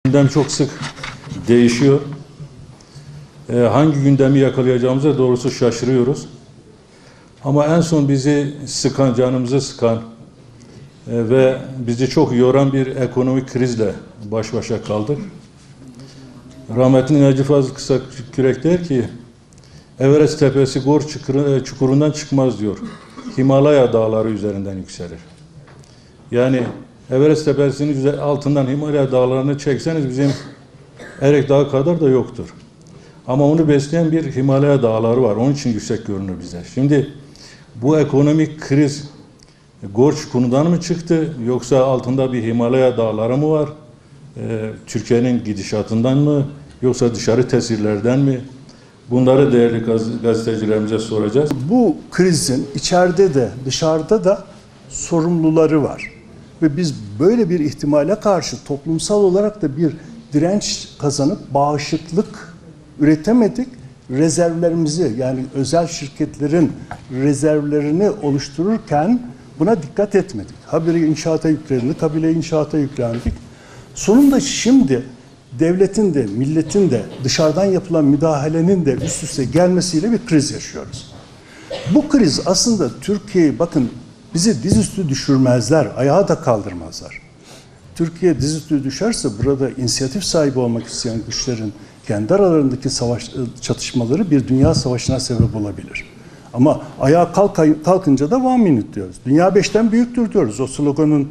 Gündem çok sık değişiyor. Hangi gündemi yakalayacağımıza doğrusu şaşırıyoruz. Ama en son bizi sıkan, canımızı sıkan ve bizi çok yoran bir ekonomik krizle baş başa kaldık. Rahmetli Necip Fazıl Kısakürek der ki, Everest tepesi Gor çukurundan çıkmaz diyor. Himalaya dağları üzerinden yükselir. Yani Everest tepesinin altından Himalaya dağlarını çekseniz bizim Erek Dağı kadar da yoktur. Ama onu besleyen bir Himalaya dağları var. Onun için yüksek görünür bize. Şimdi bu ekonomik kriz Gor çukurundan mı çıktı yoksa altında bir Himalaya dağları mı var? Türkiye'nin gidişatından mı yoksa dışarı tesirlerden mi? Bunları değerli gazetecilerimize soracağız. Bu krizin içeride de dışarıda da sorumluları var. Ve biz böyle bir ihtimale karşı toplumsal olarak da bir direnç kazanıp bağışıklık üretemedik. Rezervlerimizi, yani özel şirketlerin rezervlerini oluştururken buna dikkat etmedik. Habire inşaata yüklendik, habire inşaata yüklendik. Sonunda şimdi devletin de, milletin de, dışarıdan yapılan müdahalenin de üst üste gelmesiyle bir kriz yaşıyoruz. Bu kriz aslında Türkiye'yi, bakın, bizi dizüstü düşürmezler, ayağa da kaldırmazlar. Türkiye dizüstü düşerse burada inisiyatif sahibi olmak isteyen güçlerin kendi aralarındaki çatışmaları bir dünya savaşına sebep olabilir. Ama ayağa kalkınca da 1 minute diyoruz. Dünya 5'ten büyüktür diyoruz. O sloganın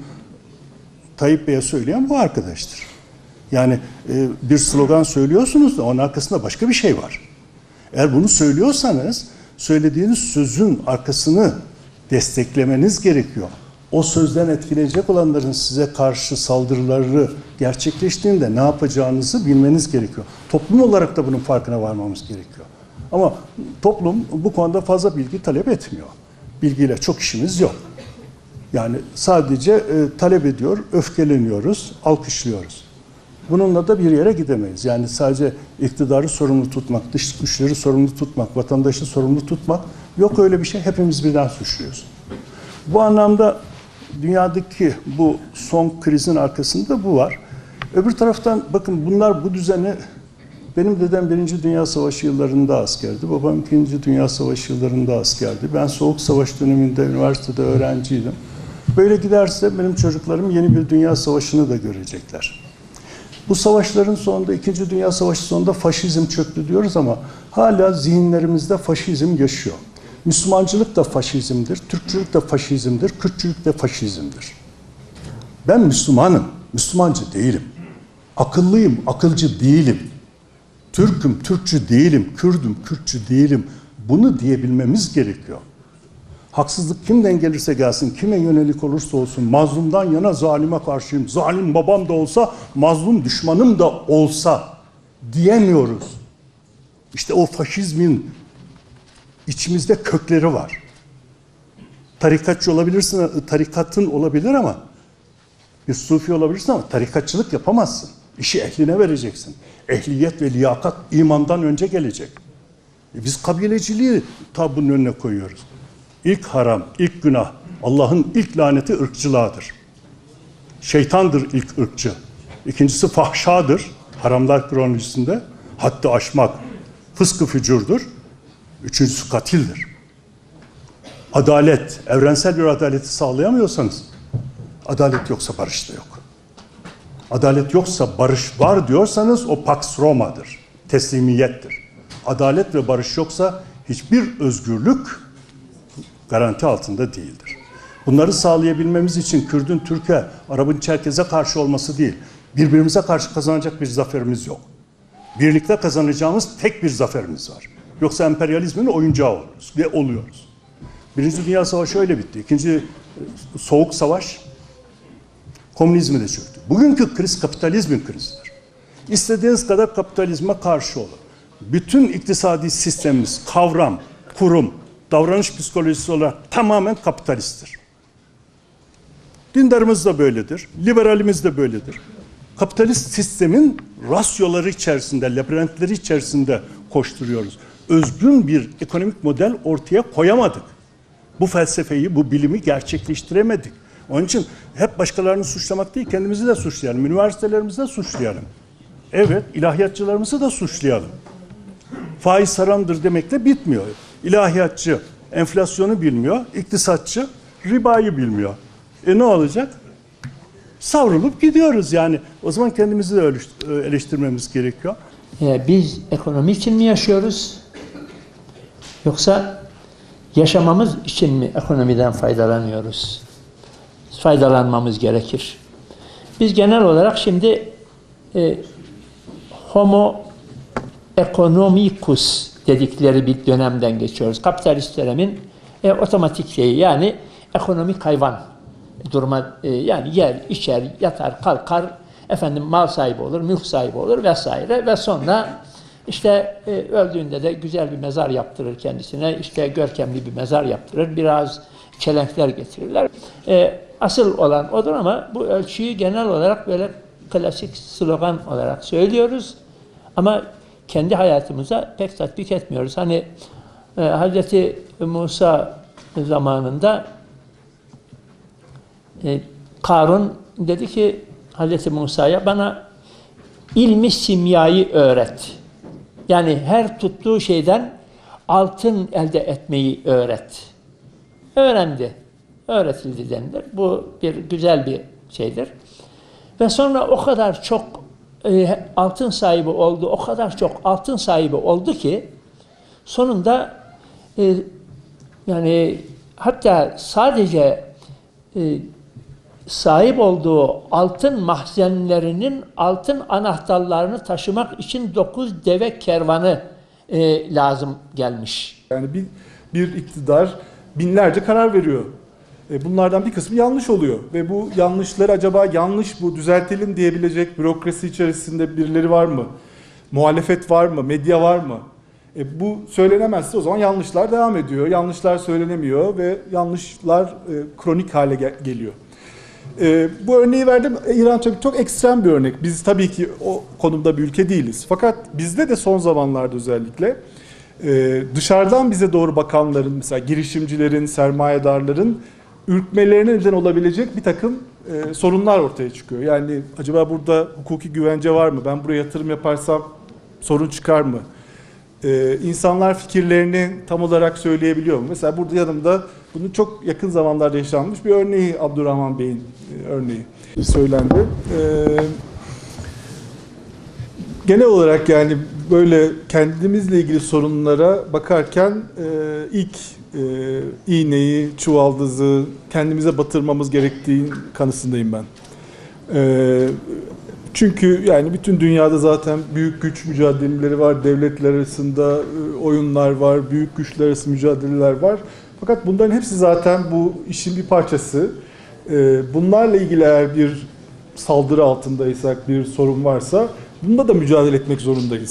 Tayyip Bey'e söyleyen bu arkadaştır. Yani bir slogan söylüyorsunuz da onun arkasında başka bir şey var. Eğer bunu söylüyorsanız söylediğiniz sözün arkasını desteklemeniz gerekiyor. O sözden etkilenecek olanların size karşı saldırıları gerçekleştiğinde ne yapacağınızı bilmeniz gerekiyor. Toplum olarak da bunun farkına varmamız gerekiyor. Ama toplum bu konuda fazla bilgi talep etmiyor. Bilgiyle çok işimiz yok. Yani sadece talep ediyor, öfkeleniyoruz, alkışlıyoruz. Bununla da bir yere gidemeyiz. Yani sadece iktidarı sorumlu tutmak, dış güçleri sorumlu tutmak, vatandaşı sorumlu tutmak, yok öyle bir şey. Hepimiz birden suçluyuz. Bu anlamda dünyadaki bu son krizin arkasında bu var. Öbür taraftan bakın, bunlar bu düzeni, benim dedem 1. Dünya Savaşı yıllarında askerdi. Babam 2. Dünya Savaşı yıllarında askerdi. Ben Soğuk Savaş döneminde üniversitede öğrenciydim. Böyle giderse benim çocuklarım yeni bir dünya savaşını da görecekler. Bu savaşların sonunda, 2. Dünya Savaşı sonunda faşizm çöktü diyoruz ama hala zihinlerimizde faşizm yaşıyor. Müslümancılık da faşizmdir, Türkçülük de faşizmdir, Kürtçülük de faşizmdir. Ben Müslümanım, Müslümancı değilim. Akıllıyım, akılcı değilim. Türk'üm, Türkçü değilim, Kürdüm, Kürtçü değilim. Bunu diyebilmemiz gerekiyor. Haksızlık kimden gelirse gelsin, kime yönelik olursa olsun, mazlumdan yana zalime karşıyım. Zalim babam da olsa, mazlum düşmanım da olsa diyemiyoruz. İşte o faşizmin içimizde kökleri var. Tarikatçı olabilirsin, tarikatın olabilir ama bir sufi olabilirsin ama tarikatçılık yapamazsın. İşi ehline vereceksin. Ehliyet ve liyakat imandan önce gelecek. Biz kabileciliği bunun önüne koyuyoruz. İlk haram, ilk günah, Allah'ın ilk laneti ırkçılığadır. Şeytandır ilk ırkçı. İkincisi fahşadır, haramlar kronolojisinde. Haddi aşmak, fıskı fücurdur. Üçüncüsü katildir. Adalet, evrensel bir adaleti sağlayamıyorsanız, adalet yoksa barış da yok. Adalet yoksa barış var diyorsanız o Pax Roma'dır, teslimiyettir. Adalet ve barış yoksa hiçbir özgürlük garanti altında değildir. Bunları sağlayabilmemiz için Kürdün Türk'e, Arap'ın Çerkez'e karşı olması değil, birbirimize karşı kazanacak bir zaferimiz yok. Birlikte kazanacağımız tek bir zaferimiz var. Yoksa emperyalizmin oyuncağı oluruz ve oluyoruz. 1. Dünya Savaşı öyle bitti. 2. Soğuk Savaş komünizmi de çöktü. Bugünkü kriz kapitalizmin krizidir. İstediğiniz kadar kapitalizme karşı olun. Bütün iktisadi sistemimiz, kavram, kurum, davranış psikolojisi olarak tamamen kapitalisttir. Dindarımız da böyledir, liberalimiz de böyledir. Kapitalist sistemin rasyoları içerisinde, labirentleri içerisinde koşturuyoruz. Özgün bir ekonomik model ortaya koyamadık. Bu felsefeyi, bu bilimi gerçekleştiremedik. Onun için hep başkalarını suçlamak değil, kendimizi de suçlayalım, üniversitelerimizi de suçlayalım. Evet, ilahiyatçılarımızı da suçlayalım. Faiz haramdır demekle bitmiyor. İlahiyatçı enflasyonu bilmiyor, iktisatçı ribayı bilmiyor. Ne olacak? Savrulup gidiyoruz yani. O zaman kendimizi de eleştirmemiz gerekiyor. Biz ekonomi için mi yaşıyoruz? Yoksa yaşamamız için mi ekonomiden faydalanıyoruz? Faydalanmamız gerekir. Biz genel olarak şimdi homo economicus dedikleri bir dönemden geçiyoruz. Kapitalist dönemin otomatikliği, yani ekonomik hayvan duruma, yani yer, içer, yatar, kalkar, efendim mal sahibi olur, mülk sahibi olur vesaire ve sonra işte öldüğünde de güzel bir mezar yaptırır kendisine, işte görkemli bir mezar yaptırır, biraz çelenkler getirirler. Asıl olan odur ama bu ölçüyü genel olarak böyle klasik slogan olarak söylüyoruz ama kendi hayatımıza pek tatbik etmiyoruz. Hani Hz. Musa zamanında Karun dedi ki Hz. Musa'ya, bana ilmi simyayı öğret. Yani her tuttuğu şeyden altın elde etmeyi öğret. Öğrendi. Öğretildi denilir. Bu bir güzel bir şeydir. Ve sonra o kadar çok altın sahibi oldu, o kadar çok altın sahibi oldu ki sonunda yani hatta sadece sahip olduğu altın mahzenlerinin altın anahtarlarını taşımak için 9 deve kervanı lazım gelmiş. Yani bir iktidar binlerce karar veriyor. Bunlardan bir kısmı yanlış oluyor. Ve bu yanlışları acaba yanlış bu düzeltelim diyebilecek bürokrasi içerisinde birileri var mı? Muhalefet var mı? Medya var mı? Bu söylenemezse o zaman yanlışlar devam ediyor. Yanlışlar söylenemiyor ve yanlışlar kronik hale geliyor. Bu örneği verdim. İran tabii çok ekstrem bir örnek. Biz tabii ki o konumda bir ülke değiliz. Fakat bizde de son zamanlarda özellikle dışarıdan bize doğru bakanların, mesela girişimcilerin, sermayedarların ürkmelerine neden olabilecek bir takım sorunlar ortaya çıkıyor. Yani acaba burada hukuki güvence var mı? Ben buraya yatırım yaparsam sorun çıkar mı? İnsanlar fikirlerini tam olarak söyleyebiliyor mu? Mesela burada yanımda bunun çok yakın zamanlarda yaşanmış bir örneği, Abdurrahman Bey'in örneği söylendi. Genel olarak yani böyle kendimizle ilgili sorunlara bakarken ilk iğneyi, çuvaldızı kendimize batırmamız gerektiği kanısındayım ben. Çünkü yani bütün dünyada zaten büyük güç mücadeleleri var, devletler arasında oyunlar var, büyük güçler arası mücadeleler var. Fakat bunların hepsi zaten bu işin bir parçası. Bunlarla ilgili eğer bir saldırı altındaysak, bir sorun varsa bunda da mücadele etmek zorundayız.